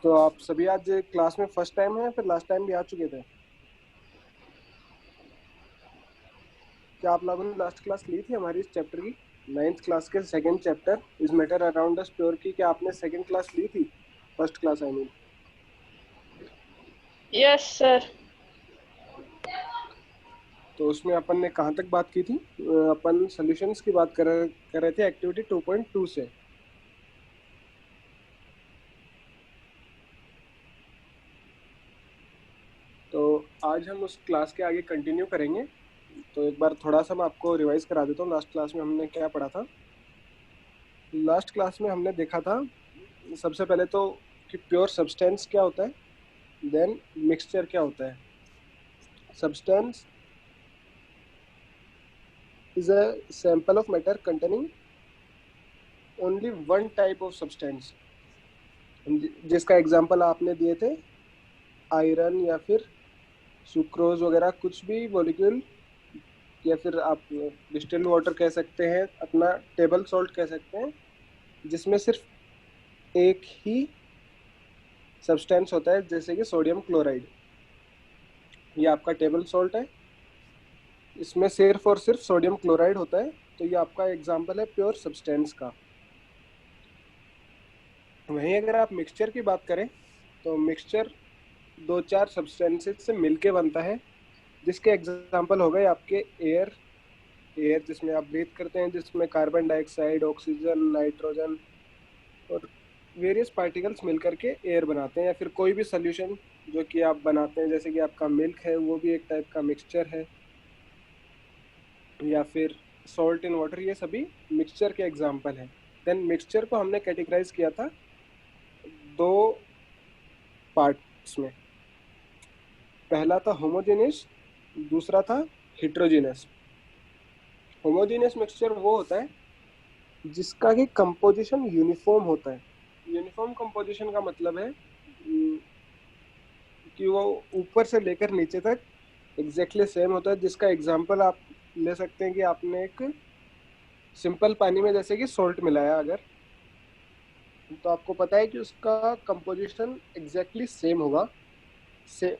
तो आप सभी आज क्लास में फर्स्ट टाइम है या फिर लास्ट टाइम भी आ चुके थे? क्या आप लोगों ने लास्ट क्लास ली थी हमारी इस चैप्टर की? नाइन्थ क्लास के second chapter is matter around us pure की क्या आपने सेकंड क्लास ली थी? First class I mean. Yes sir. तो उसमें अपन ने कहाँ तक बात की थी? अपन सॉल्यूशंस की बात कर रहे थे एक्टिविटी 2.2 से। तो आज हम उस क्लास के आगे कंटिन्यू करेंगे। तो एक बार थोड़ा सा मैं आपको रिवाइज करा देता हूँ लास्ट क्लास में हमने क्या पढ़ा था। लास्ट क्लास में हमने देखा था सबसे पहले तो कि प्योर सब्सटेंस क्या होता है, देन मिक्सचर क्या होता है। Substance is a sample of matter containing only one type of substance। जिसका एग्जांपल आपने दिए थे आयरन या फिर सुक्रोज वगैरह कुछ भी मॉलिक्यूल, या फिर आप डिस्टिल्ड वाटर कह सकते हैं, अपना टेबल सॉल्ट कह सकते हैं, जिसमें सिर्फ एक ही सब्सटेंस होता है जैसे कि सोडियम क्लोराइड। ये आपका टेबल सॉल्ट है, इसमें सिर्फ और सिर्फ सोडियम क्लोराइड होता है। तो ये आपका एग्जांपल है प्योर सब्सटेंस का। वहीं अगर आप मिक्सचर की बात करें तो मिक्सचर दो चार सब्सटेंसेस से मिलके बनता है, जिसके एग्जांपल हो गए आपके एयर। एयर जिसमें आप ब्रीथ करते हैं, जिसमें कार्बन डाइऑक्साइड, ऑक्सीजन, नाइट्रोजन और वेरियस पार्टिकल्स मिलकर के एयर बनाते हैं। या फिर कोई भी सोल्यूशन जो कि आप बनाते हैं, जैसे कि आपका मिल्क है, वो भी एक टाइप का मिक्सचर है। या फिर सॉल्ट इन वाटर, ये सभी मिक्सचर के एग्जाम्पल हैं। देन मिक्सचर को हमने कैटेगराइज किया था दो पार्ट्स में। पहला था होमोजेनियस, दूसरा था हिट्रोजेनस। होमोजेनियस मिक्सचर वो होता है जिसका कि कंपोजिशन यूनिफॉर्म होता है। यूनिफॉर्म कंपोजिशन का मतलब है कि वो ऊपर से लेकर नीचे तक एग्जैक्टली सेम होता है। जिसका एग्जांपल आप ले सकते हैं कि आपने एक सिंपल पानी में जैसे कि सॉल्ट मिलाया अगर, तो आपको पता है कि उसका कंपोजिशन एग्जैक्टली सेम होगा से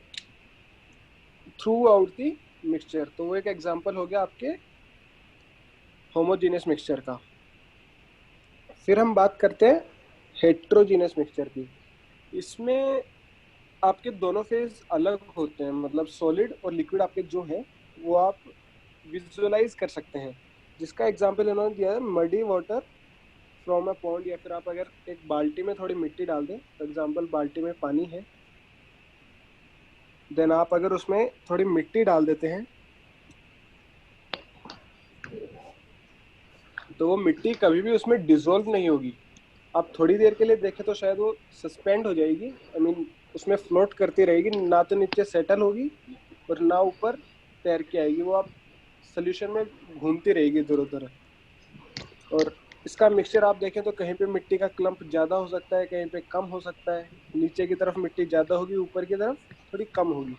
थ्रू आउट दी मिक्सचर। तो वो एक एग्जांपल हो गया आपके होमोजेनियस मिक्सचर का। फिर हम बात करते हैं हेट्रोजीनियस मिक्सचर की। इसमें आपके दोनों फेज अलग होते हैं, मतलब सॉलिड और लिक्विड आपके जो हैं वो आप विजुअलाइज कर सकते हैं। जिसका एग्जांपल इन्होंने दिया है muddy water from a pond. या फिर आप अगर एक बाल्टी में थोड़ी मिट्टी डाल दें, फॉर एग्जांपल बाल्टी में पानी है, देन आप अगर उसमें थोड़ी मिट्टी डाल देते हैं तो वो मिट्टी कभी भी उसमें डिसॉल्व नहीं होगी। आप थोड़ी देर के लिए देखें तो शायद वो सस्पेंड हो जाएगी, आई मीन उसमें फ्लोट करती रहेगी, ना तो नीचे सेटल होगी और ना ऊपर तैर के आएगी। वो आप सोल्यूशन में घूमती रहेगी इधर उधर। और इसका मिक्सचर आप देखें तो कहीं पे मिट्टी का क्लम्प ज्यादा हो सकता है, कहीं पे कम हो सकता है। नीचे की तरफ मिट्टी ज्यादा होगी, ऊपर की तरफ थोड़ी कम होगी।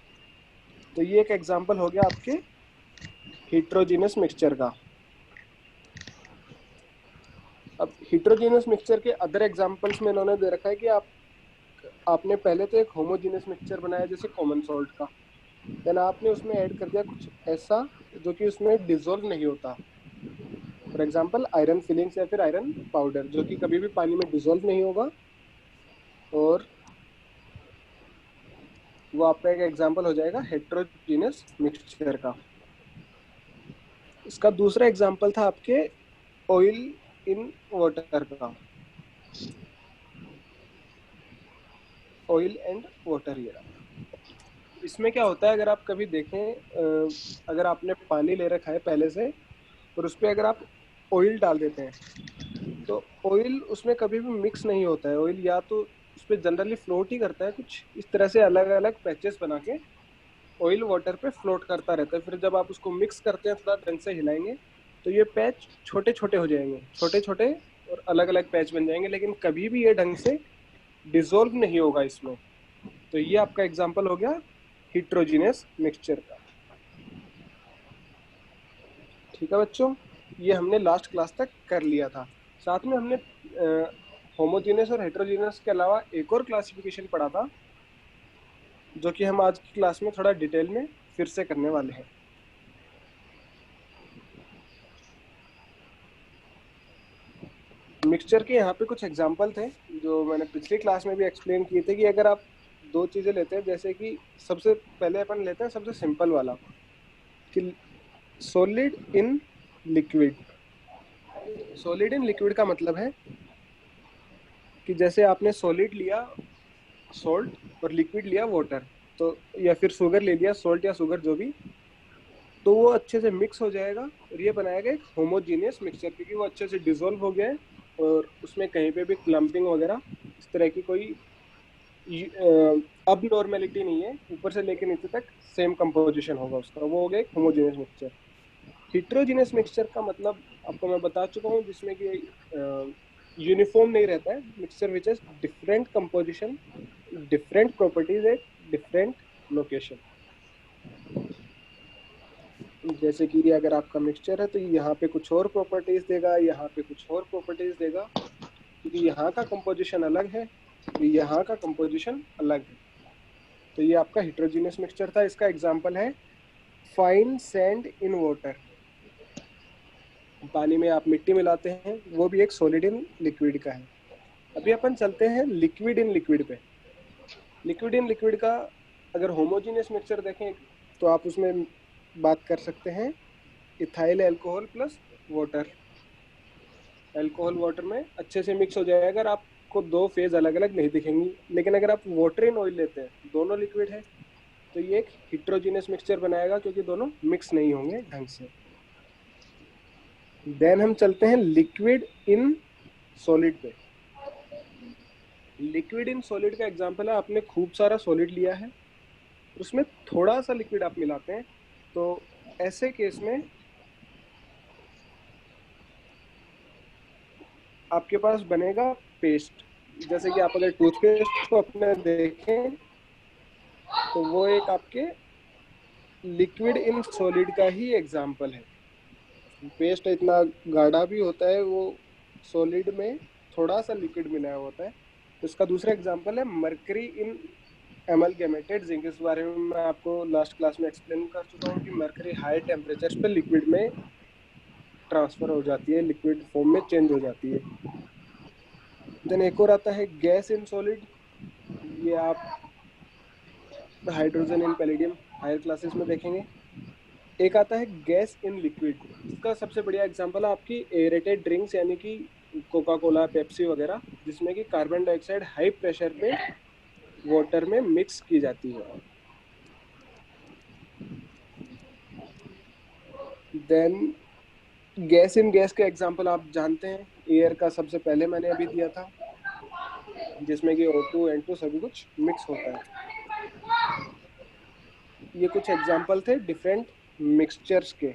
तो ये एक एग्जांपल हो गया आपके हिट्रोजीनस मिक्सचर का। अब हिट्रोजीनस मिक्सचर के अदर एग्जांपल्स में इन्होंने दे रखा है कि आपने पहले तो एक होमोजीनियस मिक्सचर बनाया जैसे कॉमन सॉल्ट का, देन आपने उसमें ऐड कर दिया कुछ ऐसा जो कि उसमें डिसॉल्व नहीं होता। फॉर एग्जांपल आयरन फिलिंग्स या फिर आयरन पाउडर, जो कि कभी भी पानी में डिसॉल्व नहीं होगा। और वो आपका एक एग्जांपल हो जाएगा हेट्रोजीनियस मिक्सचर का। इसका दूसरा एग्जांपल था आपके ऑयल इन वाटर का। ऑयल एंड वाटर, ये इसमें क्या होता है अगर आप कभी देखें, अगर आपने पानी ले रखा है पहले से और उस पर अगर आप ऑयल डाल देते हैं तो ऑयल उसमें कभी भी मिक्स नहीं होता है। ऑयल या तो उस पर जनरली फ्लोट ही करता है, कुछ इस तरह से अलग अलग पैचेस बना के ऑयल वाटर पे फ्लोट करता रहता है। फिर जब आप उसको मिक्स करते हैं, थोड़ा ढंग से हिलाएंगे तो ये पैच छोटे छोटे हो जाएंगे, छोटे छोटे और अलग अलग पैच बन जाएंगे, लेकिन कभी भी ये ढंग से डिसॉल्व नहीं होगा इसमें। तो ये आपका एग्जाम्पल हो गया हिट्रोजीनियस मिक्सचर का। ठीक है बच्चों, ये हमने लास्ट क्लास तक कर लिया था। साथ में हमने होमोजीनियस और हेटेरोजीनियस के अलावा एक और क्लासिफिकेशन पढ़ा था, जो कि हम आज की क्लास में थोड़ा डिटेल में फिर से करने वाले हैं। मिक्सचर के यहाँ पे कुछ एग्जाम्पल थे जो मैंने पिछली क्लास में भी एक्सप्लेन किए थे, कि अगर आप दो चीजें लेते हैं, जैसे कि सबसे पहले अपन लेते हैं सबसे सिंपल वाला, कि solid in liquid. Solid in liquid का मतलब है कि जैसे आपने सॉलिड लिया सॉल्ट और लिक्विड लिया वाटर, तो या फिर शुगर ले लिया, सॉल्ट या शुगर जो भी, तो वो अच्छे से मिक्स हो जाएगा और ये बनाएगा एक होमोजीनियस मिक्सचर, क्योंकि वो अच्छे से डिसॉल्व हो गया है और उसमें कहीं पे भी क्लम्पिंग वगैरह इस तरह की कोई अब नॉर्मेलिटी नहीं है, ऊपर से लेकर नीचे तक सेम कंपोजिशन होगा उसका, वो हो गया एक होमोजेनियस मिक्सचर। हिट्रोजीनियस मिक्सचर का मतलब आपको मैं बता चुका हूँ, जिसमें कि यूनिफॉर्म नहीं रहता है, mixture which is different composition, different properties at different location. जैसे कि अगर आपका मिक्सचर है तो यहाँ पे कुछ और प्रॉपर्टीज देगा, यहाँ पे कुछ और प्रॉपर्टीज देगा, क्योंकि यहाँ का कंपोजिशन अलग है, यहाँ का कंपोजिशन अलग है। तो ये आपका हिट्रोजीनियस मिक्सचर था। इसका एग्जांपल है फाइन सैंड इन वाटर। पानी में आप मिट्टी मिलाते हैं, वो भी एक सॉलिड इन लिक्विड का है। अभी अपन चलते हैं लिक्विड इन लिक्विड पे। लिक्विड इन लिक्विड का अगर होमोजीनियस मिक्सचर देखें तो आप उसमें बात कर सकते हैं ethyl alcohol plus water. Alcohol water में अच्छे से मिक्स हो जाएगा, अगर आपको दो फेज अलग अलग नहीं दिखेंगी। लेकिन अगर आप वाटर इन ऑयल लेते हैं, दोनों लिक्विड है, तो ये एक हिट्रोजीनियस मिक्सचर बनाएगा, क्योंकि दोनों मिक्स नहीं होंगे ढंग से। देन हम चलते हैं लिक्विड इन सॉलिड पे। लिक्विड इन सॉलिड का एग्जांपल है, आपने खूब सारा सॉलिड लिया है, उसमें थोड़ा सा लिक्विड आप मिलाते हैं, तो ऐसे केस में आपके पास बनेगा पेस्ट। जैसे कि आप अगर टूथपेस्ट को अपने देखें तो वो एक आपके लिक्विड इन सॉलिड का ही एग्जांपल है। पेस्ट इतना गाढ़ा भी होता है, वो सॉलिड में थोड़ा सा लिक्विड मिलाया होता है। तो इसका दूसरा एग्जांपल है मरकरी इन एमलगेमेटेड जिंक। इस बारे में मैं आपको लास्ट क्लास में एक्सप्लेन कर चुका हूँ कि मरकरी हाई टेम्परेचर पे लिक्विड में ट्रांसफर हो जाती है, लिक्विड फॉर्म में चेंज हो जाती है। देन एक और आता है गैस इन सॉलिड। ये आप hydrogen in palladium higher classes में देखेंगे। एक आता है गैस इन लिक्विड। इसका सबसे बढ़िया एग्जांपल है आपकी एरेटेड ड्रिंक्स, यानी कि कोका कोला, पेप्सी वगैरह, जिसमें कि कार्बन डाइऑक्साइड हाई प्रेशर पे वाटर में मिक्स की जाती है। देन गैस इन गैस के एग्जांपल आप जानते हैं, एयर का सबसे पहले मैंने अभी दिया था, जिसमें कि O2 N2 सभी कुछ मिक्स होता है। ये कुछ एग्जांपल थे डिफरेंट मिक्सचर्स के।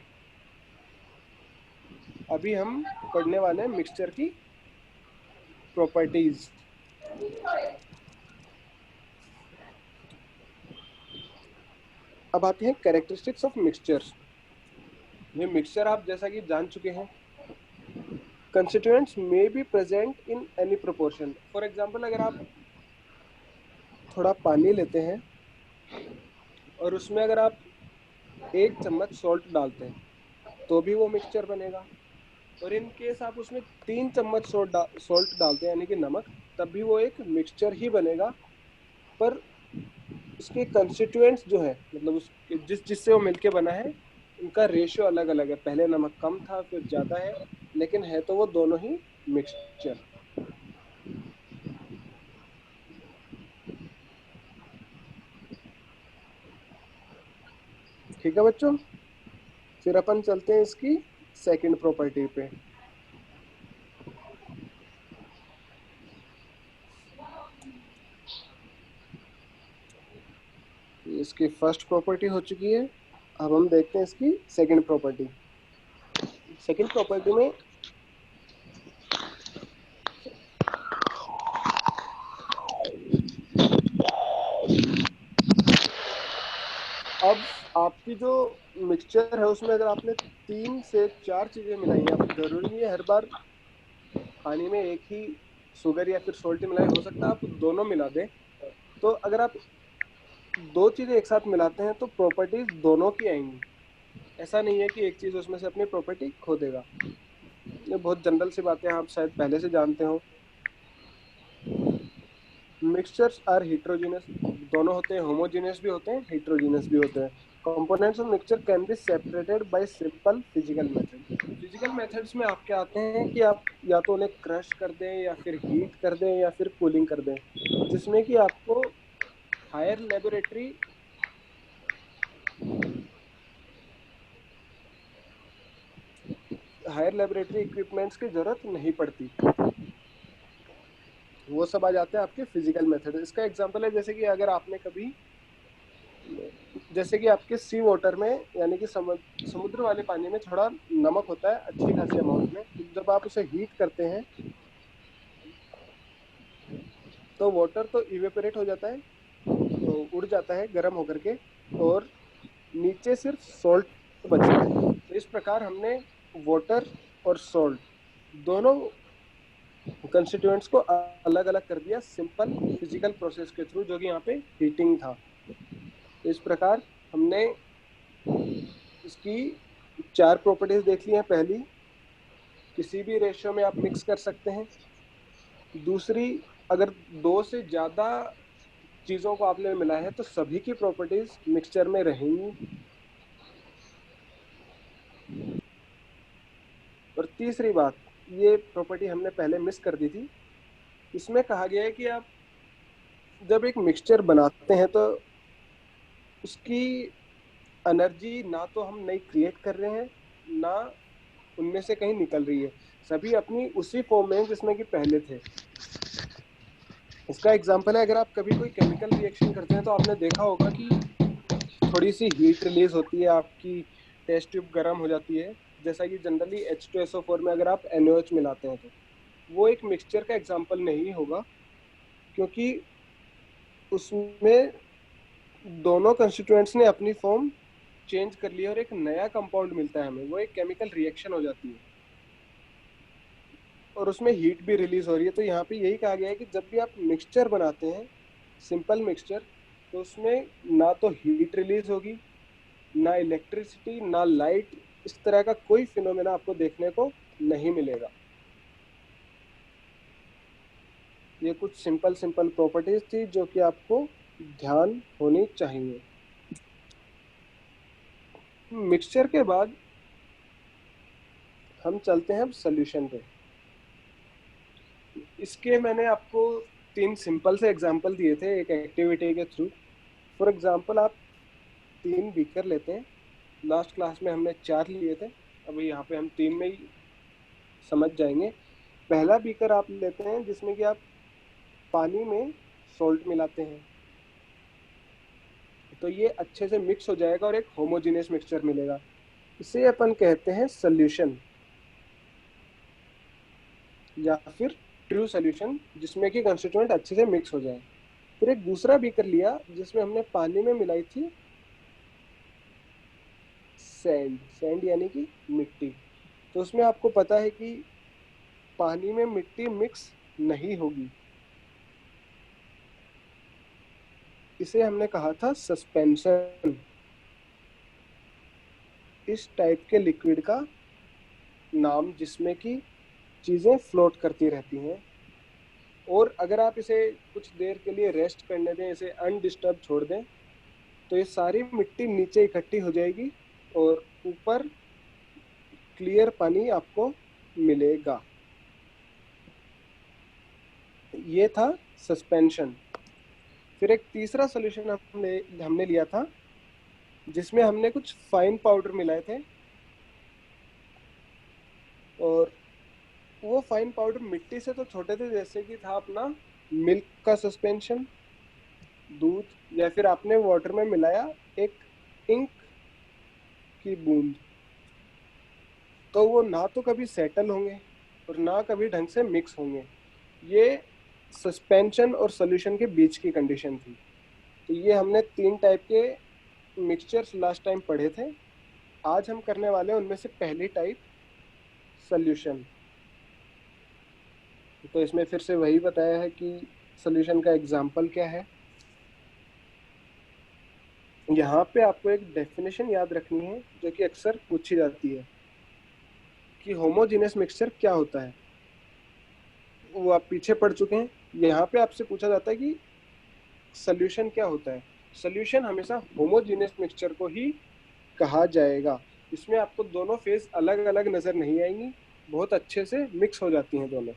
अभी हम पढ़ने वाले हैं मिक्सचर की प्रॉपर्टीज। अब आते हैं कैरेक्टरिस्टिक्स ऑफ मिक्सचर्स। ये मिक्सचर आप जैसा कि जान चुके हैं, constituents may be present in any proportion. For example अगर आप थोड़ा पानी लेते हैं और उसमें अगर आप 1 चम्मच सॉल्ट डालते हैं, तो भी वो मिक्सचर बनेगा। और इन केस आप उसमें 3 चम्मच सॉल्ट डालते हैं, यानी कि नमक, तब भी वो एक मिक्सचर ही बनेगा। पर उसके कंस्टिट्यूएंट्स जो है, मतलब उसके जिससे वो मिलके बना है, उनका रेशियो अलग अलग है। पहले नमक कम था, फिर ज्यादा है, लेकिन है तो वो दोनों ही मिक्सचर। ठीक है बच्चों, फिर अपन चलते हैं इसकी सेकंड प्रॉपर्टी पे। इसकी फर्स्ट प्रॉपर्टी हो चुकी है, अब हम देखते हैं इसकी सेकंड प्रॉपर्टी। सेकंड प्रॉपर्टी में अब आपकी जो मिक्सचर है उसमें अगर आपने 3 से 4 चीजें मिलाई हैं, अब जरूरी नहीं है हर बार पानी में एक ही शुगर या फिर सोल्ट मिलाए, हो सकता है आप दोनों मिला दें। तो अगर आप दो चीजें एक साथ मिलाते हैं तो प्रॉपर्टीज दोनों की आएंगी, ऐसा नहीं है कि एक चीज उसमें से अपनी प्रॉपर्टी खो देगा। ये बहुत जनरल सी बातें आप शायद पहले से जानते हो। मिक्सचर्स आर heterogeneous, दोनों होते हैं, होमोजेनियस भी होते हैं, heterogeneous भी होते हैं। Components of mixture can be separated by simple physical method. Physical methods में आपके आते हैं कि आप या तो उन्हें क्रश कर दें या फिर हीट कर दें या फिर कूलिंग कर दें, जिसमें कि आपको higher laboratory higher laboratory equipments की जरूरत नहीं पड़ती। वो सब आ जाते हैं आपके फिजिकल मेथड। इसका एग्जांपल है जैसे कि अगर आपने कभी, जैसे कि आपके सी वाटर में यानी कि समुद्र वाले पानी में थोड़ा नमक होता है अच्छी खासी अमाउंट में, तो जब आप उसे हीट करते हैं तो वाटर तो इवेपोरेट हो जाता है, तो उड़ जाता है गर्म होकर के, और नीचे सिर्फ सॉल्ट बचता है। तो इस प्रकार हमने वाटर और सॉल्ट दोनों कंस्टिट्यूएंट्स को अलग अलग कर दिया सिंपल फिजिकल प्रोसेस के थ्रू, जो कि यहाँ पे हीटिंग था। तो इस प्रकार हमने इसकी चार प्रॉपर्टीज देख ली हैं। पहली, किसी भी रेशियो में आप मिक्स कर सकते हैं। दूसरी, अगर दो से ज्यादा चीजों को आपने मिला है तो सभी की प्रॉपर्टीज मिक्सचर में रहेंगी। और तीसरी बात, ये प्रॉपर्टी हमने पहले मिस कर दी थी, इसमें कहा गया है कि आप जब एक मिक्सचर बनाते हैं तो उसकी एनर्जी ना तो हम नई क्रिएट कर रहे हैं, ना उनमें से कहीं निकल रही है, सभी अपनी उसी फॉर्म में जिसमें कि पहले थे। इसका एग्जांपल है, अगर आप कभी कोई केमिकल रिएक्शन करते हैं तो आपने देखा होगा कि थोड़ी सी हीट रिलीज होती है, आपकी टेस्ट ट्यूब गर्म हो जाती है, जैसा कि जनरली H2SO4 में अगर आप NaOH मिलाते हैं तो वो एक मिक्सचर का एग्जांपल नहीं होगा, क्योंकि उसमें दोनों कंस्टिट्यूएंट्स ने अपनी फॉर्म चेंज कर लिया और एक नया कंपाउंड मिलता है हमें, वो एक केमिकल रिएक्शन हो जाती है और उसमें हीट भी रिलीज हो रही है। तो यहाँ पे यही कहा गया है कि जब भी आप मिक्सचर बनाते हैं, सिंपल मिक्सचर, तो उसमें ना तो हीट रिलीज होगी, ना इलेक्ट्रिसिटी, ना लाइट, इस तरह का कोई फिनोमेना आपको देखने को नहीं मिलेगा। ये कुछ सिंपल सिंपल प्रॉपर्टीज थी जो कि आपको ध्यान होनी चाहिए। मिक्सचर के बाद हम चलते हैं अब सोल्यूशन पे। इसके मैंने आपको तीन सिंपल से एग्जांपल दिए थे एक एक्टिविटी के थ्रू। फॉर एग्जांपल, आप तीन बीकर लेते हैं, लास्ट क्लास में हमने चार लिए थे, अभी यहाँ पे हम तीन में ही समझ जाएंगे। पहला बीकर आप लेते हैं जिसमें कि आप पानी में सॉल्ट मिलाते हैं, तो ये अच्छे से मिक्स हो जाएगा और एक होमोजेनियस मिक्सचर मिलेगा। इसे अपन कहते हैं सॉल्यूशन या फिर ट्रू सॉल्यूशन, जिसमें कि कंस्टिट्यूएंट अच्छे से मिक्स हो जाए। फिर एक दूसरा बीकर लिया जिसमें हमने पानी में मिलाई थी सैंड, सैंड यानी कि मिट्टी। तो उसमें आपको पता है कि पानी में मिट्टी मिक्स नहीं होगी, इसे हमने कहा था सस्पेंशन। इस टाइप के लिक्विड का नाम जिसमें कि चीजें फ्लोट करती रहती हैं, और अगर आप इसे कुछ देर के लिए रेस्ट करने दें, इसे अनडिस्टर्ब छोड़ दें, तो ये सारी मिट्टी नीचे इकट्ठी हो जाएगी और ऊपर क्लियर पानी आपको मिलेगा। ये था सस्पेंशन। फिर एक तीसरा सॉल्यूशन हमने हमने लिया था जिसमें हमने कुछ फाइन पाउडर मिलाए थे, और वो फाइन पाउडर मिट्टी से तो छोटे थे, जैसे कि था अपना मिल्क का सस्पेंशन, दूध, या फिर आपने वाटर में मिलाया एक इंक की बूंद। तो वो ना तो कभी सेटल होंगे और ना कभी ढंग से मिक्स होंगे। ये सस्पेंशन और सॉल्यूशन के बीच की कंडीशन थी। तो ये हमने तीन टाइप के मिक्सचर्स लास्ट टाइम पढ़े थे। आज हम करने वाले हैं उनमें से पहली टाइप, सॉल्यूशन। तो इसमें फिर से वही बताया है कि सोल्यूशन का एग्जाम्पल क्या है। यहाँ पे आपको एक डेफिनेशन याद रखनी है जो कि अक्सर पूछी जाती है कि होमोजेनियस मिक्सचर क्या होता है। वो आप पीछे पढ़ चुके हैं। यहाँ पे आपसे पूछा जाता है कि सोल्यूशन क्या होता है। सोल्यूशन हमेशा होमोजेनियस मिक्सचर को ही कहा जाएगा। इसमें आपको दोनों फेज अलग अलग नजर नहीं आएंगी, बहुत अच्छे से मिक्स हो जाती हैं दोनों।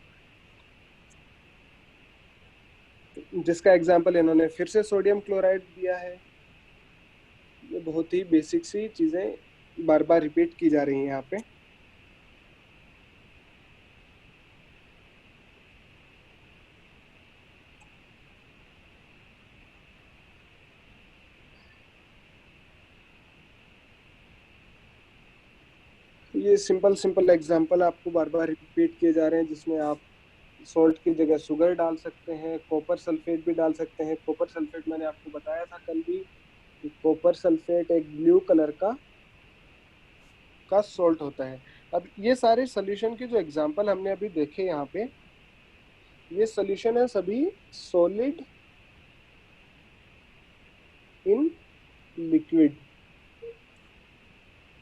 जिसका एग्जाम्पल इन्होंने फिर से सोडियम क्लोराइड दिया है। ये बहुत ही बेसिक सी चीजें बार बार रिपीट की जा रही हैं यहाँ पे। ये सिंपल सिंपल एग्जाम्पल आपको बार बार रिपीट किए जा रहे हैं, जिसमें आप सॉल्ट की जगह शुगर डाल सकते हैं, कॉपर सल्फेट भी डाल सकते हैं। कॉपर सल्फेट मैंने आपको बताया था कल भी कि कॉपर सल्फेट एक ब्लू कलर का सॉल्ट होता है। अब ये सारे सोल्यूशन के जो एग्जाम्पल हमने अभी देखे यहाँ पे, ये सोल्यूशन है सभी सॉलिड इन लिक्विड।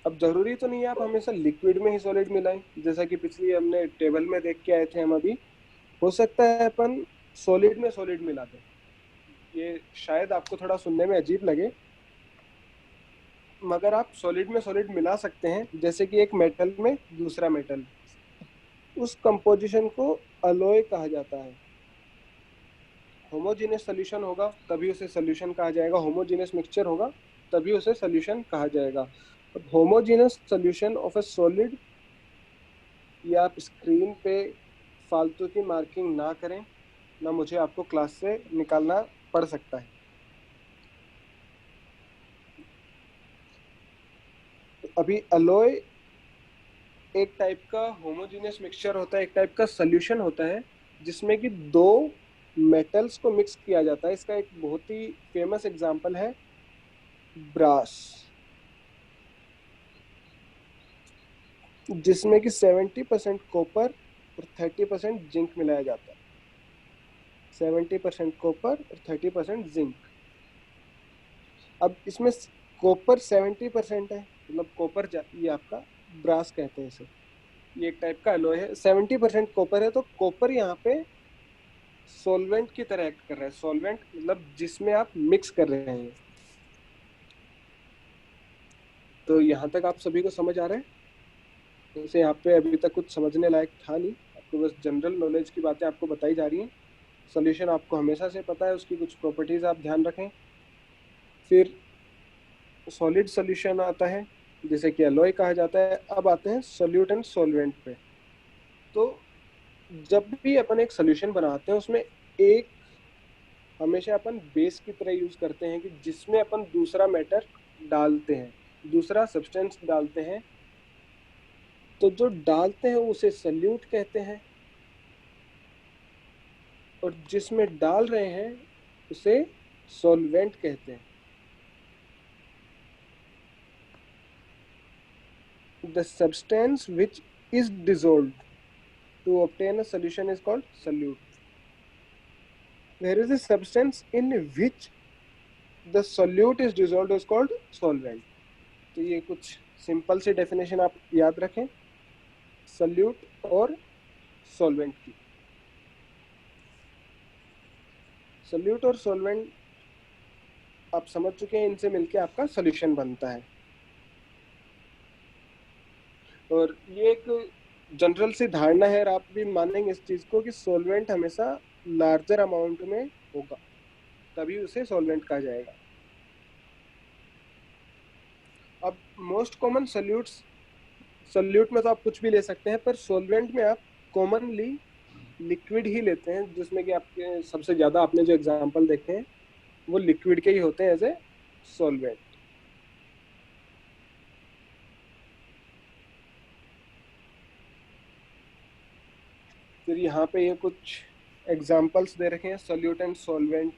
अब जरूरी तो नहीं है आप हमेशा लिक्विड में ही सॉलिड मिलाएं, जैसा कि पिछली हमने टेबल में देख के आए थे हम अभी। हो सकता है अपन सॉलिड में सॉलिड मिला दें। ये शायद आपको थोड़ा सुनने में अजीब लगे, मगर आप सॉलिड में सॉलिड मिला सकते हैं। जैसे कि एक मेटल में दूसरा मेटल, उस कंपोजिशन को अलॉय कहा जाता है। होमोजेनियस सोल्यूशन होगा तभी उसे सोल्यूशन कहा जाएगा, होमोजेनियस मिक्सचर होगा तभी उसे सोल्यूशन कहा जाएगा। अब homogeneous solution of A solid, ये आप स्क्रीन पे फालतू की मार्किंग ना करें, ना मुझे आपको क्लास से निकालना पड़ सकता है। अभी अलॉय एक टाइप का होमोजेनियस मिक्सचर होता है, एक टाइप का सोल्यूशन होता है जिसमें कि दो मेटल्स को मिक्स किया जाता है। इसका एक बहुत ही फेमस एग्जांपल है ब्रास, जिसमें कि 70% कॉपर और 30% जिंक मिलाया जाता है। 70% कॉपर और 30% जिंक। अब इसमें कॉपर 70% है, मतलब कॉपर, ये आपका ब्रास कहते हैं इसे। ये एक टाइप का एलॉय है। 70% कॉपर है, तो कॉपर यहाँ पे सॉल्वेंट की तरह एक्ट कर रहा है। सॉल्वेंट मतलब जिसमें आप मिक्स कर रहे हैं। तो यहाँ तक आप सभी को समझ आ रहा है। जैसे यहाँ पे अभी तक कुछ समझने लायक था नहीं, आपको बस जनरल नॉलेज की बातें आपको बताई जा रही हैं। सोल्यूशन आपको हमेशा से पता है, उसकी कुछ प्रॉपर्टीज आप ध्यान रखें। फिर सॉलिड सोल्यूशन आता है जिसे कि एलॉय कहा जाता है। अब आते हैं सोल्यूट एंड सॉल्वेंट पे। तो जब भी अपन एक सोल्यूशन बनाते हैं उसमें एक हमेशा अपन बेस की तरह यूज करते हैं कि जिसमें अपन दूसरा मैटर डालते हैं, दूसरा सब्सटेंस डालते हैं। तो जो डालते हैं उसे सल्यूट कहते हैं, और जिसमें डाल रहे हैं उसे सॉल्वेंट कहते हैं। The substance which is dissolved to obtain a solution is called solute. There is a substance in which the solute is dissolved is called solvent. तो ये कुछ सिंपल सी डेफिनेशन आप याद रखें सल्यूट और सॉल्वेंट की। सल्यूट और सॉल्वेंट आप समझ चुके हैं, इनसे मिलके आपका सॉल्यूशन बनता है। और ये एक जनरल सी धारणा है, और आप भी मानेंगे इस चीज को कि सॉल्वेंट हमेशा लार्जर अमाउंट में होगा तभी उसे सॉल्वेंट कहा जाएगा। अब मोस्ट कॉमन सल्यूट्स, सॉल्यूट में तो आप कुछ भी ले सकते हैं, पर सॉल्वेंट में आप कॉमनली लिक्विड ही लेते हैं, जिसमें कि आपके सबसे ज्यादा आपने जो एग्जांपल देखे हैं वो लिक्विड के ही होते हैं एज ए सॉल्वेंट। फिर यहाँ पे ये कुछ एग्जांपल्स दे रखे हैं सॉल्यूट एंड सॉल्वेंट।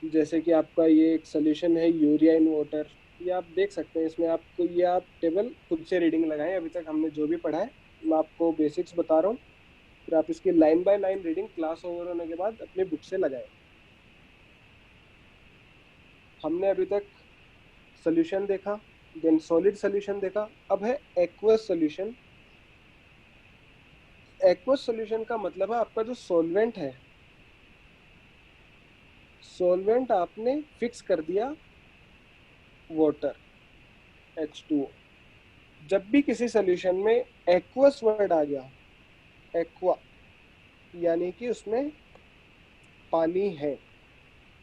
जैसे कि आपका ये एक सोल्यूशन है यूरिया इन वाटर, ये आप देख सकते हैं। इसमें आपको ये आप टेबल खुद से रीडिंग लगाएं। अभी तक हमने जो भी पढ़ा है मैं आपको बेसिक्स बता रहा हूँ। फिर आप इसकी line by line reading class over होने के बाद अपनी बुक से लगाएं। हमने अभी तक सॉल्यूशन देखा, देन सॉलिड सॉल्यूशन देखा, अब है एक्वस सॉल्यूशन। एक्वस सॉल्यूशन का मतलब है आपका जो सॉल्वेंट है, सॉल्वेंट आपने फिक्स कर दिया वाटर H2O। जब भी किसी सॉल्यूशन में एक्वस वर्ड आ गया, एक्वा यानी कि उसमें पानी है,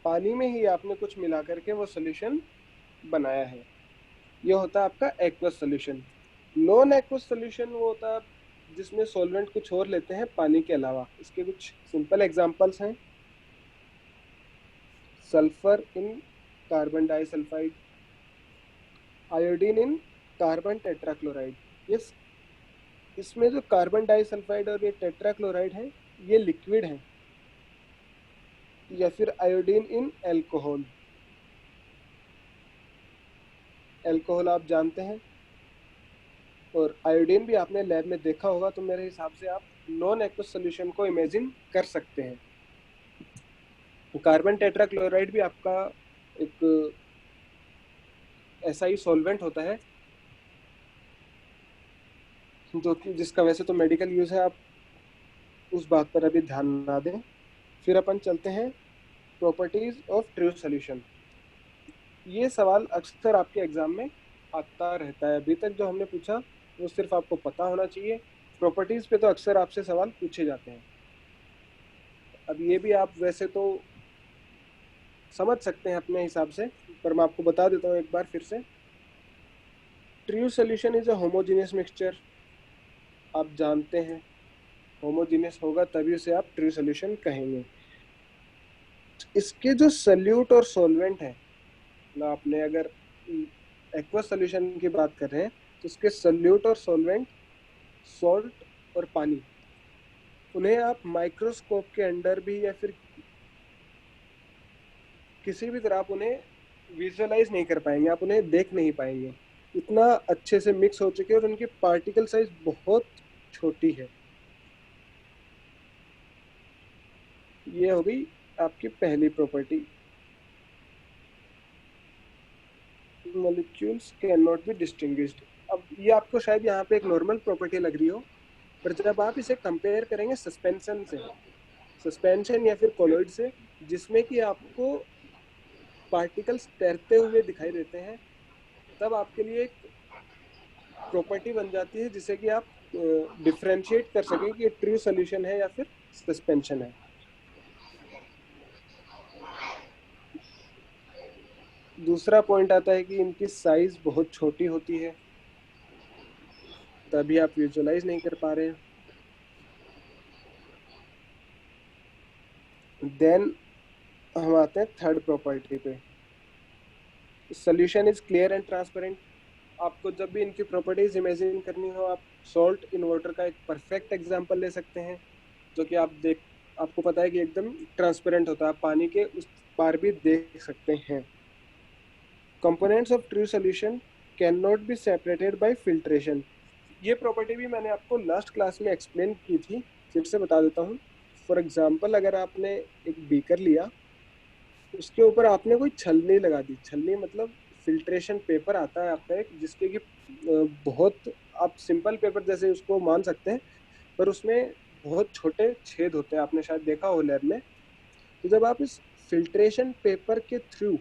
पानी में ही आपने कुछ मिला करके वो सॉल्यूशन बनाया है, ये होता है आपका aqueous solution. Non aqueous solution वो होता है जिसमें सॉल्वेंट कुछ और लेते हैं पानी के अलावा। इसके कुछ सिंपल एग्जांपल्स हैं, sulphur in carbon disulphide, iodine in carbon tetrachloride. ये इसमें जो कार्बन डाइसल्फाइड और ये टेट्राक्लोराइड है ये लिक्विड है, या फिर आयोडीन इन एल्कोहल, एल्कोहल आप जानते हैं, और आयोडीन भी आपने लैब में देखा होगा, तो मेरे हिसाब से आप नॉन एक्वस सॉल्यूशन को इमेजिन कर सकते हैं। कार्बन टेट्राक्लोराइड भी आपका एक ऐसा ही सॉल्वेंट होता है जो कि जिसका वैसे तो मेडिकल यूज है, आप उस बात पर अभी ध्यान ना दें। फिर अपन चलते हैं प्रॉपर्टीज ऑफ ट्रू सॉल्यूशन। ये सवाल अक्सर आपके एग्जाम में आता रहता है, अभी तक जो हमने पूछा वो सिर्फ आपको पता होना चाहिए। प्रॉपर्टीज पे तो अक्सर आपसे सवाल पूछे जाते हैं। अब ये भी आप वैसे तो समझ सकते हैं अपने हिसाब से, पर मैं आपको बता देता हूँ एक बार फिर से। True solution is a homogeneous mixture, आप जानते हैं होमोजेनियस होगा तभी उसे आप ट्रू सॉल्यूशन कहेंगे। इसके जो सल्यूट और सॉल्वेंट है, मतलब आपने अगर एक्वस सॉल्यूशन की बात कर रहे हैं तो उसके सल्यूट और सॉल्वेंट, सॉल्ट और पानी, उन्हें आप माइक्रोस्कोप के अंडर भी या फिर किसी भी तरह आप उन्हें विजुअलाइज नहीं कर पाएंगे, आप उन्हें देख नहीं पाएंगे, इतना अच्छे से मिक्स हो चुके हैं और उनकी पार्टिकल साइज बहुत छोटी है। ये हो गई आपकी पहली property, molecules can not be distinguished. अब ये आपको शायद यहाँ पे एक नॉर्मल प्रॉपर्टी लग रही हो, पर जब आप इसे कंपेयर करेंगे सस्पेंशन से, सस्पेंशन या फिर कोलॉइड से, जिसमें कि आपको पार्टिकल्स तैरते हुए दिखाई देते हैं, तब आपके लिए एक प्रॉपर्टी बन जाती है जिसे कि आप डिफ्रेंशिएट कर सकें कि ये ट्रू सॉल्यूशन है या फिर सस्पेंशन है। दूसरा पॉइंट आता है कि इनकी साइज बहुत छोटी होती है, तभी आप विजुअलाइज नहीं कर पा रहे हैं। देन हम आते हैं थर्ड प्रॉपर्टी पे, solution is clear and transparent. आपको जब भी इनकी प्रॉपर्टीज इमेजिन करनी हो, आप सॉल्ट इन वाटर का एक परफेक्ट एग्जांपल ले सकते हैं, जो कि आपको पता है कि एकदम ट्रांसपेरेंट होता है, आप पानी के उस पार भी देख सकते हैं। Components of true solution can not be separated by filtration. ये प्रॉपर्टी भी मैंने आपको लास्ट क्लास में एक्सप्लेन की थी, फिर से बता देता हूँ। फॉर एग्जाम्पल, अगर आपने एक बीकर लिया, उसके ऊपर आपने कोई छलनी लगा दी, छलनी मतलब फिल्ट्रेशन पेपर आता है आपका एक, जिसके कि बहुत, आप सिंपल पेपर जैसे उसको मान सकते हैं, पर उसमें बहुत छोटे छेद होते हैं, आपने शायद देखा हो लैब में। तो जब आप इस फिल्ट्रेशन पेपर के थ्रू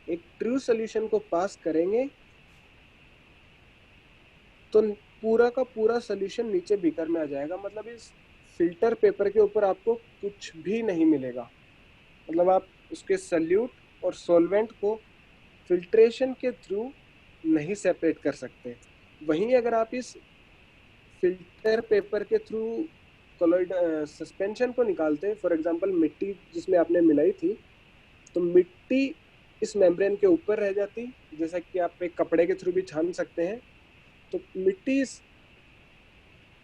एक ट्रू सॉल्यूशन को पास करेंगे, तो पूरा का पूरा सॉल्यूशन नीचे बीकर में आ जाएगा, मतलब इस फिल्टर पेपर के ऊपर आपको कुछ भी नहीं मिलेगा, मतलब आप उसके सल्यूट और सॉल्वेंट को फिल्ट्रेशन के थ्रू नहीं सेपरेट कर सकते। वहीं अगर आप इस फिल्टर पेपर के थ्रू कोलॉइड सस्पेंशन को निकालते, फॉर एग्जांपल मिट्टी जिसमें आपने मिलाई थी, तो मिट्टी इस मेम्ब्रेन के ऊपर रह जाती, जैसा कि आप एक कपड़े के थ्रू भी छान सकते हैं, तो मिट्टी इस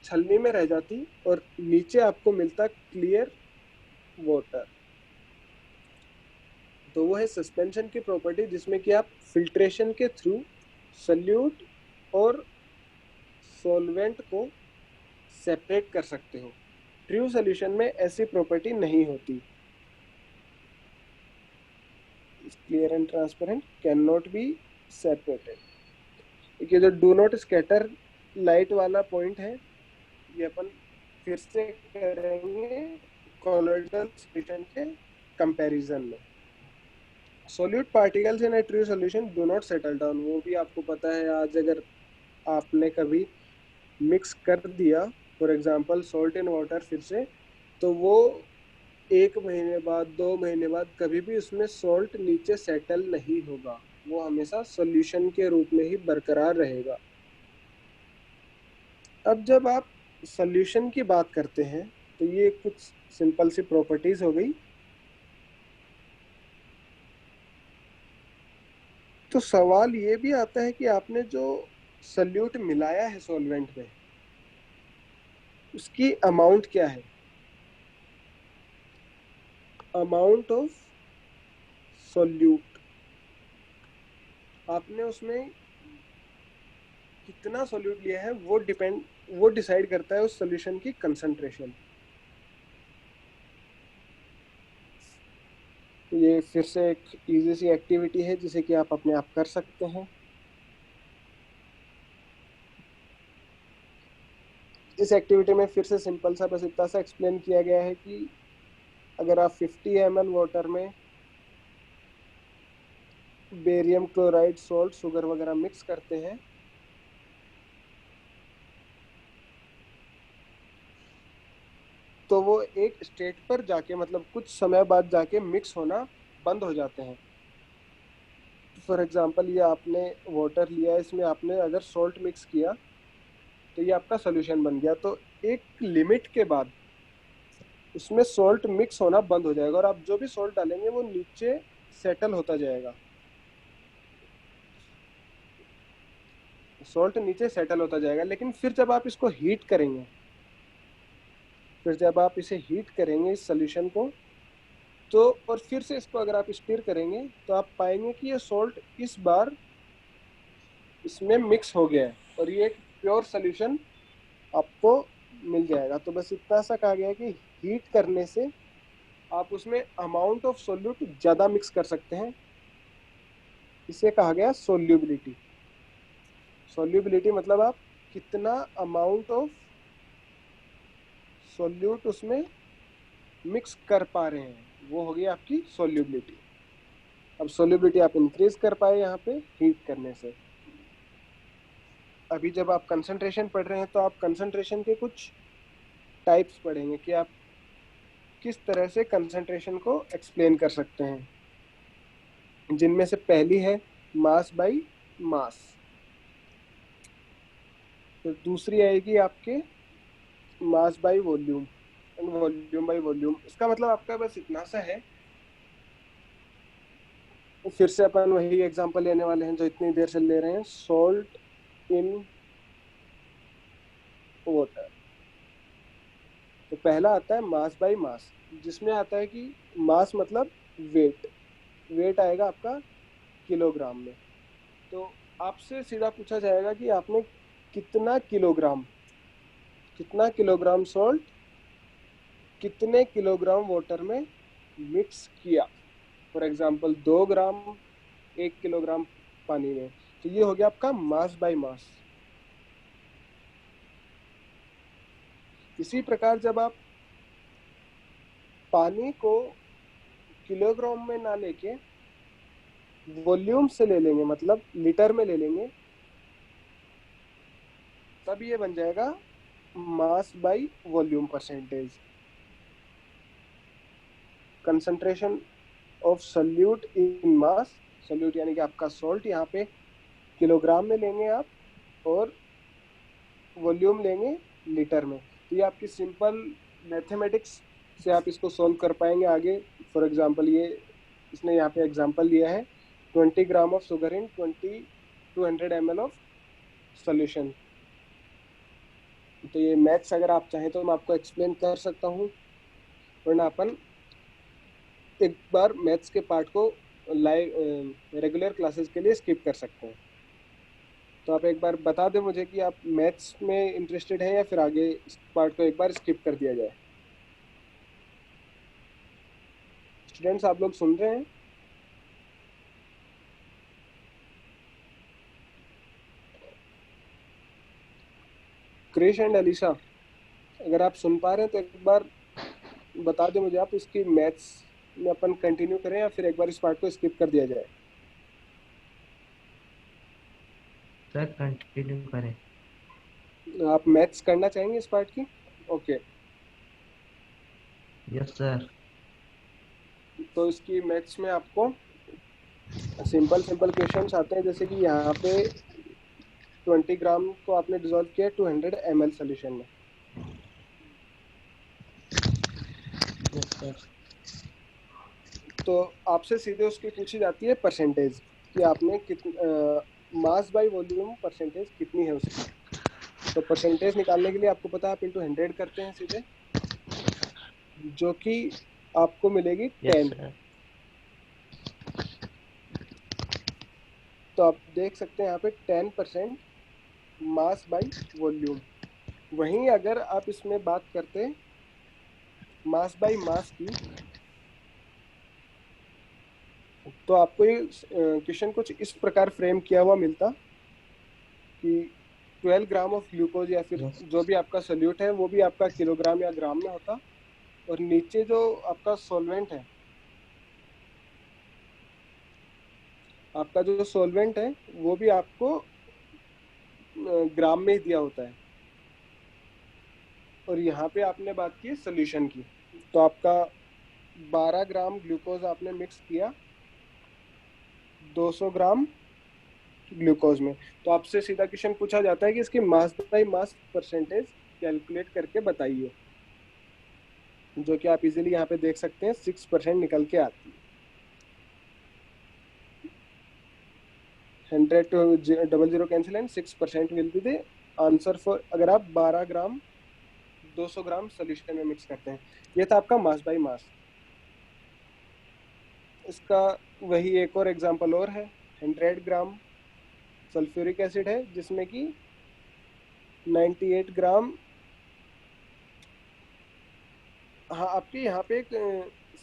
छलनी में रह जाती और नीचे आपको मिलता क्लियर वाटर। तो वो है सस्पेंशन की प्रॉपर्टी, जिसमें कि आप फिल्ट्रेशन के थ्रू सल्यूट और सॉल्वेंट को सेपरेट कर सकते हो। ट्रू सॉल्यूशन में ऐसी प्रॉपर्टी नहीं होती। Clear and transparent, can not be separated. ये जो डू नॉट स्कैटर लाइट वाला पॉइंट है, ये अपन फिर से करेंगे कोलोइडल सॉल्यूशन के कंपैरिजन में। Solute particles in A true solution do not settle down, वो भी आपको पता है। आज अगर आपने कभी मिक्स कर दिया for example salt in water फिर से, तो वो 1 महीने बाद 2 महीने बाद कभी भी उसमें सॉल्ट नीचे सेटल नहीं होगा, वो हमेशा सॉल्यूशन के रूप में ही बरकरार रहेगा। अब जब आप सॉल्यूशन की बात करते हैं तो ये कुछ सिंपल सी प्रॉपर्टीज हो गई। तो सवाल ये भी आता है कि आपने जो सॉल्यूट मिलाया है सॉल्वेंट में, उसकी अमाउंट क्या है। अमाउंट ऑफ सॉल्यूट, आपने उसमें कितना सॉल्यूट लिया है वो डिसाइड करता है उस सॉल्यूशन की कंसंट्रेशन। ये फिर से एक इजी सी एक्टिविटी है जिसे कि आप अपने आप कर सकते हैं। इस एक्टिविटी में फिर से सिंपल सा बस इतना सा एक्सप्लेन किया गया है कि अगर आप 50 ml वाटर में बेरियम क्लोराइड, सॉल्ट, शुगर वगैरह मिक्स करते हैं, तो वो एक स्टेट पर जाके मतलब कुछ समय बाद जाके मिक्स होना बंद हो जाते हैं। फॉर एग्जांपल ये आपने वाटर लिया, इसमें आपने अगर सॉल्ट मिक्स किया तो ये आपका सोल्यूशन बन गया। तो एक लिमिट के बाद उसमें सॉल्ट मिक्स होना बंद हो जाएगा और आप जो भी सॉल्ट डालेंगे वो नीचे सेटल होता जाएगा। सॉल्ट नीचे सेटल होता जाएगा, लेकिन फिर जब आप इसको हीट करेंगे, फिर जब आप इसे हीट करेंगे इस सोल्यूशन को, तो और फिर से इसको अगर आप स्टीर करेंगे तो आप पाएंगे कि ये सॉल्ट इस बार इसमें मिक्स हो गया है और ये एक प्योर सोल्यूशन आपको मिल जाएगा। तो बस इतना सा कहा गया है कि हीट करने से आप उसमें अमाउंट ऑफ सोल्यूट ज्यादा मिक्स कर सकते हैं। इसे कहा गया सोल्यूबिलिटी। सोल्यूबिलिटी मतलब आप कितना अमाउंट ऑफ सोल्यूट उसमें मिक्स कर पा रहे हैं, वो होगी आपकी सोल्यूबिलिटी। अब सोल्यूबिलिटी आप इंक्रीज कर पाए यहाँ पे हीट करने से। अभी जब आप कंसंट्रेशन पढ़ रहे हैं तो आप कंसंट्रेशन के कुछ टाइप्स पढ़ेंगे कि आप किस तरह से कंसंट्रेशन को एक्सप्लेन कर सकते हैं, जिनमें से पहली है मास बाई मास। तो दूसरी आएगी आपके mass by volume and volume by volume. इसका मतलब आपका बस इतना सा है। फिर से अपन वही एग्जांपल लेने वाले हैं जो इतनी देर से ले रहे हैं, सॉल्ट इन वाटर। तो पहला आता है मास बाई मास, जिसमें आता है कि मास मतलब वेट, वेट आएगा आपका किलोग्राम में। तो आपसे सीधा पूछा जाएगा कि आपने कितना किलोग्राम, कितना किलोग्राम सॉल्ट कितने किलोग्राम वाटर में मिक्स किया। फॉर एग्जांपल 2 ग्राम 1 किलोग्राम पानी में। तो ये हो गया आपका मास बाय मास। इसी प्रकार जब आप पानी को किलोग्राम में ना लेके वॉल्यूम से ले लेंगे, मतलब लीटर में ले लेंगे, तब ये बन जाएगा mass by volume percentage. Concentration of solute in mass, solute यानी कि आपका सॉल्ट यहाँ पे किलोग्राम में लेंगे आप, और वॉल्यूम लेंगे लीटर में। तो ये आपकी सिंपल मैथमेटिक्स से आप इसको सॉल्व कर पाएंगे आगे। फॉर एग्जांपल ये इसने यहाँ पे एग्जांपल दिया है 20 gram of sugar in 200 ml of solution. तो ये मैथ्स अगर आप चाहें तो मैं आपको एक्सप्लेन कर सकता हूँ, वरना अपन एक बार मैथ्स के पार्ट को लाइव रेगुलर क्लासेस के लिए स्किप कर सकते हैं। तो आप एक बार बता दें मुझे कि आप मैथ्स में इंटरेस्टेड हैं या फिर आगे इस पार्ट को एक बार स्किप कर दिया जाए। स्टूडेंट्स आप लोग सुन रहे हैं? क्रिश एंड अलीशा, अगर आप सुन पा रहे हैं तो एक बार बता दें मुझे आप, इसकी मैथ्स में अपन कंटिन्यू करें या फिर एक बार इस पार्ट को स्किप कर दिया जाए। सर कंटिन्यू करें। आप मैथ्स करना चाहेंगे इस पार्ट की? ओके। Yes sir. तो इसकी मैथ्स में आपको सिंपल सिंपल क्वेश्चंस आते हैं, जैसे कि यहाँ पे 20 ग्राम को आपने डिजोल्व किया 200 ml सोल्यूशन में। Yes sir. तो आपसे सीधे उसकी पूछी जाती है परसेंटेज, कि आपने मास बाय वॉल्यूम परसेंटेज कितनी है उसकी। तो परसेंटेज निकालने के लिए आपको पता है आप इंटू 100 करते हैं सीधे, जो कि आपको मिलेगी यस 10। सर। तो आप देख सकते हैं यहाँ पे 10% मास बाय वॉल्यूम। वहीं अगर आप इसमें बात करते हैं मास बाय मास की, तो आपको ये क्वेश्चन कुछ इस प्रकार फ्रेम किया हुआ मिलता कि 12 ग्राम ऑफ ग्लूकोज या फिर यस। जो भी आपका सोल्यूट है वो भी आपका किलोग्राम या ग्राम में होता, और नीचे जो आपका सॉल्वेंट है, आपका जो सॉल्वेंट है वो भी आपको ग्राम में ही दिया होता है। और यहाँ पे आपने बात की सोल्यूशन की, तो आपका 12 ग्राम ग्लूकोज आपने मिक्स किया 200 ग्राम ग्लूकोज में, तो आपसे सीधा क्वेश्चन पूछा जाता है कि इसकी mass by mass percentage calculate करके बताइए, जो कि आप इजीली यहाँ पे देख सकते हैं 6% निकल के आती है। 100 to 00 cancel and 6% will be the answer for, अगर आप 12 ग्राम 200 ग्राम सोल्यूशन में मिक्स करते हैं। ये था आपका मास बाय मास। इसका वही एक और एग्जांपल और है, 100 ग्राम सल्फ्यूरिक एसिड है जिसमें कि 98 ग्राम। हाँ, आपके यहाँ पे एक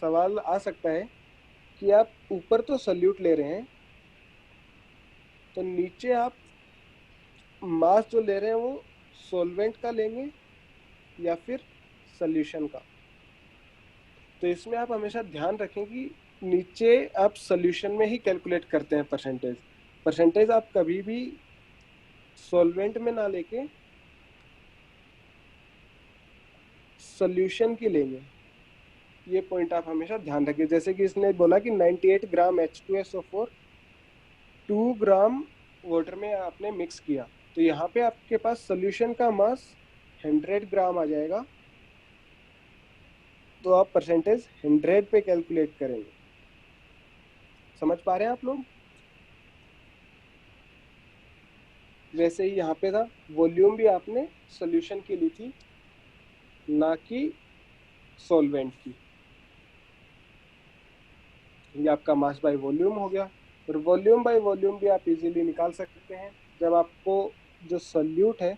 सवाल आ सकता है कि आप ऊपर तो सल्यूट ले रहे हैं, तो नीचे आप मास जो ले रहे हैं वो सॉल्वेंट का लेंगे या फिर सॉल्यूशन का। तो इसमें आप हमेशा ध्यान रखें कि नीचे आप सॉल्यूशन में ही कैलकुलेट करते हैं परसेंटेज। परसेंटेज आप कभी भी सॉल्वेंट में ना लेके सॉल्यूशन की लेंगे, ये पॉइंट आप हमेशा ध्यान रखें। जैसे कि इसने बोला कि 98 ग्राम H2SO4 2 ग्राम वाटर में आपने मिक्स किया, तो यहाँ पे आपके पास सोल्यूशन का मास 100 ग्राम आ जाएगा, तो आप परसेंटेज 100 पे कैलकुलेट करेंगे। समझ पा रहे हैं आप लोग? वैसे ही यहाँ पे था, वॉल्यूम भी आपने सोल्यूशन की ली थी, ना कि सॉल्वेंट की। ये आपका मास बाय वॉल्यूम हो गया। और वॉल्यूम बाय वॉल्यूम भी आप इजीली निकाल सकते हैं, जब आपको जो सोल्यूट है,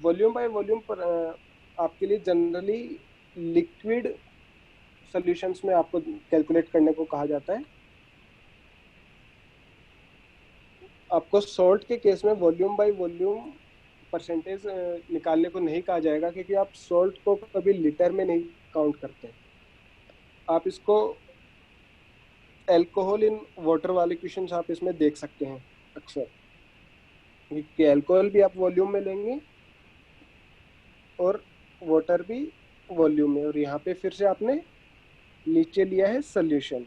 वॉल्यूम बाय वॉल्यूम पर आपके लिए जनरली लिक्विड सॉल्यूशंस में आपको कैलकुलेट करने को कहा जाता है। आपको सॉल्ट के केस में वॉल्यूम बाय वॉल्यूम परसेंटेज निकालने को नहीं कहा जाएगा, क्योंकि आप सॉल्ट को कभी लीटर में नहीं काउंट करते। आप इसको एल्कोहल इन वाटर वाले क्वेश्चंस आप इसमें देख सकते हैं अक्सर, क्योंकि एल्कोहल भी आप वॉल्यूम में लेंगे और वाटर भी वॉल्यूम में, और यहाँ पे फिर से आपने नीचे लिया है सोल्यूशन।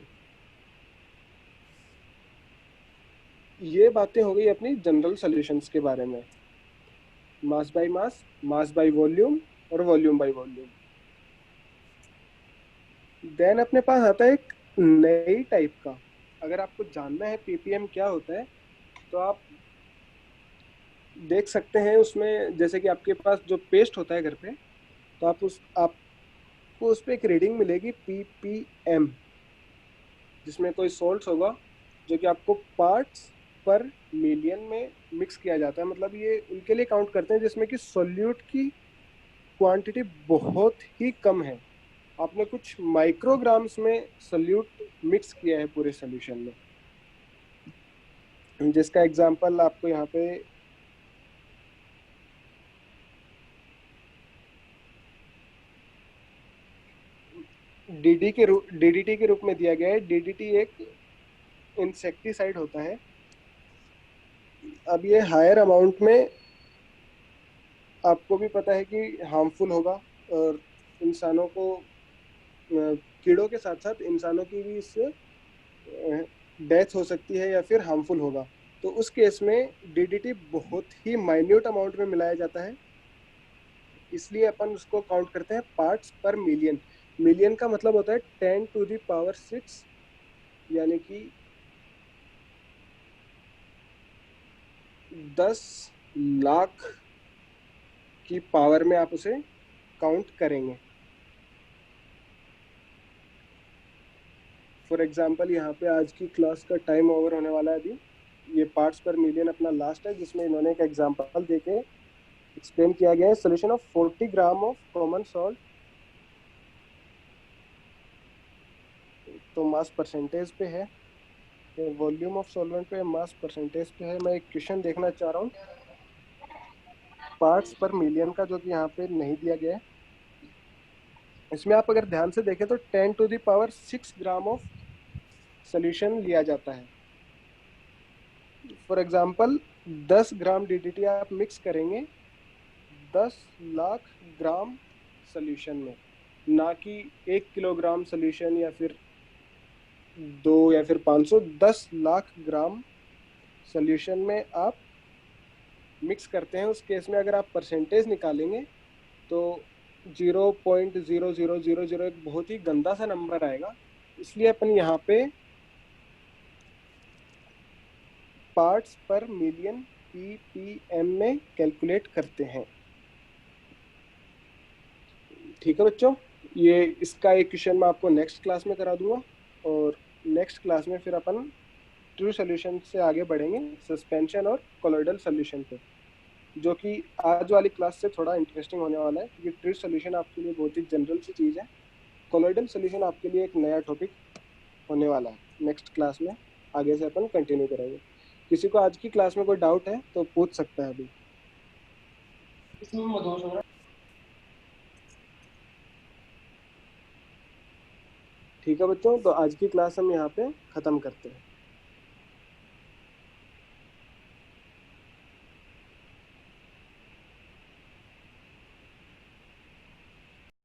ये बातें हो गई अपनी जनरल सॉल्यूशंस के बारे में, mass by mass, mass by volume और वॉल्यूम बाय वॉल्यूम। देन अपने पास आता है एक नई टाइप का। अगर आपको जानना है पीपीएम क्या होता है, तो आप देख सकते हैं उसमें, जैसे कि आपके पास जो पेस्ट होता है घर पे, तो आपको उस पर एक रीडिंग मिलेगी पीपीएम, जिसमें कोई सोल्ट होगा जो कि आपको पार्ट्स पर मिलियन में मिक्स किया जाता है, मतलब ये उनके लिए काउंट करते हैं जिसमें कि सोल्यूट की क्वांटिटी बहुत ही कम है। आपने कुछ माइक्रोग्राम्स में सोल्यूट मिक्स किया है पूरे सोल्यूशन में, जिसका एग्जांपल आपको यहाँ पे डीडीटी के रूप में दिया गया है। डीडीटी एक इंसेक्टिसाइड होता है। अब ये हायर अमाउंट में आपको भी पता है कि हार्मफुल होगा, और इंसानों को, कीड़ों के साथ साथ इंसानों की भी इससे डेथ हो सकती है या फिर हार्मफुल होगा। तो उस केस में डीडीटी बहुत ही माइन्यूट अमाउंट में मिलाया जाता है, इसलिए अपन उसको काउंट करते हैं पार्ट्स पर मिलियन। मिलियन का मतलब होता है 10⁶, यानी कि 10 लाख की पावर में आप उसे काउंट करेंगे। फॉर एग्जाम्पल यहाँ पे आज की क्लास का टाइम ओवर होने वाला है अभी। ये पार्ट्स पर मिलियन अपना लास्ट है, जिसमें इन्होंने एक एग्जाम्पल देके एक्सप्लेन किया गया है। Solution of 40 gram of common salt, तो मास परसेंटेज पे है, वॉल्यूम ऑफ सॉल्वेंट पे, मास परसेंटेज पे है। मैं एक क्वेश्चन देखना चाह रहा हूँ पार्ट्स पर मिलियन का, जो कि यहाँ पे नहीं दिया गया है। इसमें आप अगर ध्यान से देखें तो 10⁶ ग्राम ऑफ सोल्यूशन लिया जाता है। फॉर एग्जाम्पल 10 ग्राम डीडीटी आप मिक्स करेंगे 10 लाख ग्राम सोल्यूशन में, ना कि 1 किलोग्राम सोल्यूशन या फिर 2 या फिर 500। 10 लाख ग्राम सोल्यूशन में आप मिक्स करते हैं। उस केस में अगर आप परसेंटेज निकालेंगे तो 0.0000 एक बहुत ही गंदा सा नंबर आएगा। इसलिए अपन यहाँ पे पार्ट्स पर मिलियन पीपीएम में कैलकुलेट करते हैं। ठीक है बच्चों, ये इसका एक क्वेश्चन मैं आपको नेक्स्ट क्लास में करा दूंगा, और नेक्स्ट क्लास में फिर अपन ट्रू सोल्यूशन से आगे बढ़ेंगे सस्पेंशन और कोलोइडल सोल्यूशन पे, जो कि आज वाली क्लास से थोड़ा इंटरेस्टिंग होने वाला है, क्योंकि ट्रू सोल्यूशन आपके लिए बहुत ही जनरल सी चीज़ है। कोलोइडल सोल्यूशन आपके लिए एक नया टॉपिक होने वाला है। नेक्स्ट क्लास में आगे से अपन कंटिन्यू करेंगे। किसी को आज की क्लास में कोई डाउट है तो पूछ सकता है अभी। ठीक है बच्चों, तो आज की क्लास हम यहाँ पे ख़त्म करते हैं।